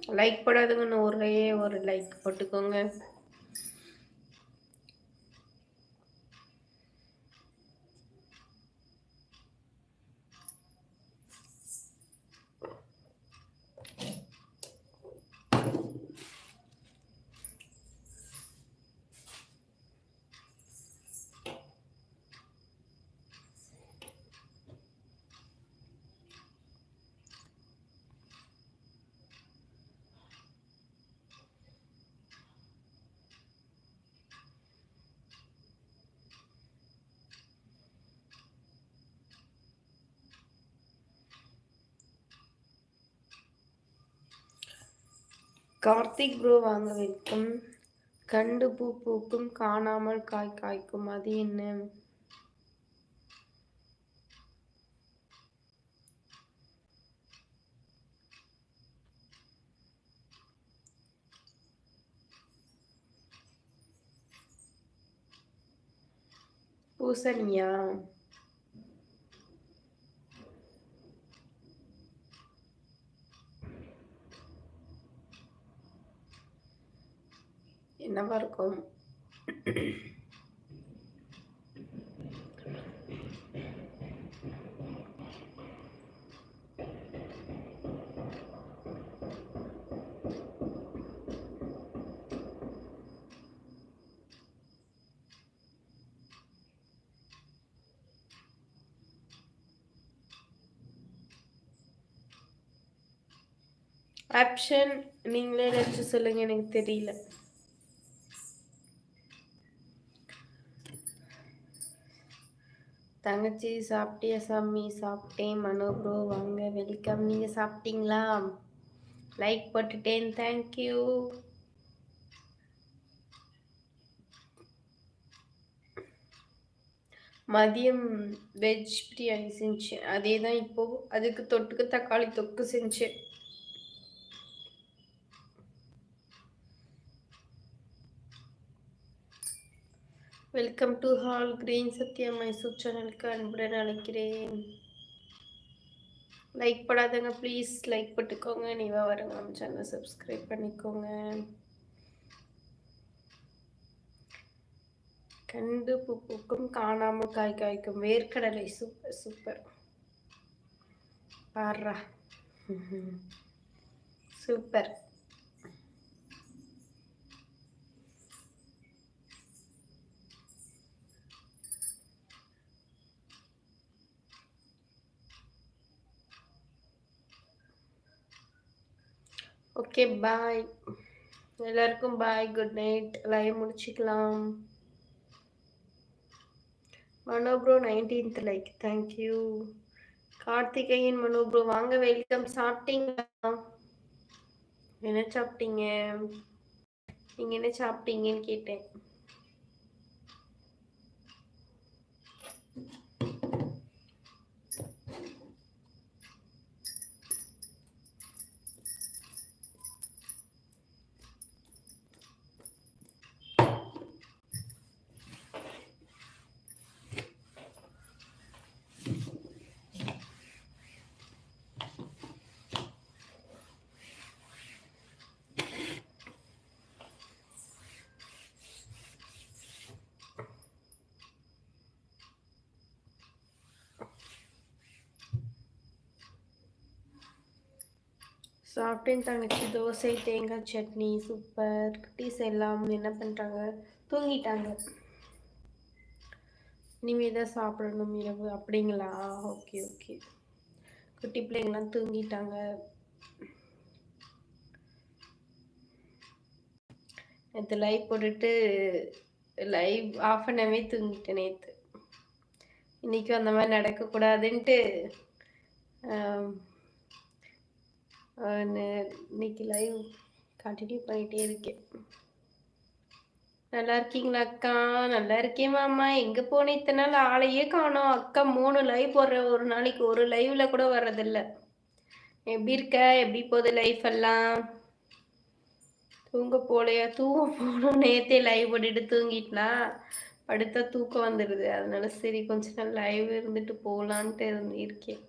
Like போடாதுங்கன்னு ஒரே ஒரு like போட்டுக்கோங்க. கார்த்திக் ப்ரோ வாங்க வைக்கும். கண்டு பூ பூக்கும் காணாமல் காய் காய்க்கும், அது என்ன? பூசணியா? என்னவா இருக்கும்? ஆப்ஷன் நீங்களே ஏதாச்சும் சொல்லுங்க, எனக்கு தெரியல. தங்கச்சி சாப்பிட்டியா சாமி? சாப்பிட்டேன். மனோ ப்ரோ வாங்க வெல்கம். நீங்க சாப்பிட்டீங்களா? லைக் போட்டுட்டேன். தேங்க்யூ. மதியம் வெஜ் பிரியாணி செஞ்சேன், அதே தான் இப்போ. அதுக்கு தொட்டுக்கு தக்காளி தொக்கு செஞ்சேன். Welcome to hall green Sathya Mysore சேனலுக்கு அன்புடன் அழைக்கிறேன். லைக் போடாதங்க ப்ளீஸ், லைக் போட்டுக்கோங்க. நீவா வருங்க நம்ம சேனலை சப்ஸ்கிரைப் பண்ணிக்கோங்க. கண்டு பூ பூக்கும் காணாமல் காய் காய்க்கும், வேர்க்கடலை. சூப்பர் சூப்பர், பாரா சூப்பர். ஓகே பாய் எல்லாருக்கும், பாய், குட் நைட். லைவ் முடிச்சுக்கலாம். Mano bro 19th like, thank you. Karthikeyan Mano bro வாங்க வெல்கம். சாப்பிட்டீங்களா? என்ன சாப்பிட்டீங்க? நீங்க என்ன சாப்பிட்டீங்கன்னு கேட்டேன். சாப்பிட்டேன் தங்கச்சி. தோசை தேங்காய் சட்னி. சூப்பர். குட்டீஸ் எல்லாம் என்ன பண்ணுறாங்க? தூங்கிட்டாங்க. இனிமே தான் சாப்பிடணும் இரவு. அப்படிங்களா? Okay okay. குட்டி பிள்ளைங்களாம் தூங்கிட்டாங்க. நேற்று லைவ் போட்டுட்டு லைவ் ஆஃப் பண்ணவே தூங்கிட்டேன் நேற்று. இன்றைக்கும் அந்த மாதிரி நடக்கக்கூடாதுன்ட்டு இன்னைக்கு லைவ் கண்டினியூ பண்ணிகிட்டே இருக்கேன். நல்லா இருக்கீங்களா அக்கா? நல்லா இருக்கேன் மாமா. எங்கே போனேன் இத்தனை நாள்? ஆளையே காணோம். அக்கா 3 லைவ் போடுற, ஒரு நாளைக்கு ஒரு லைவ்ல கூட வர்றதில்ல. எப்படி இருக்க? எப்படி போகுது லைஃப் எல்லாம்? தூங்க போலையா? தூங்க போகணும். நேற்றே லைவ் போட்டுட்டு தூங்கிட்டனா படுத்தா தூக்கம் வந்துடுது. அதனால சரி கொஞ்ச நாள் லைவ் இருந்துட்டு போகலான்ட்டு இருக்கேன்.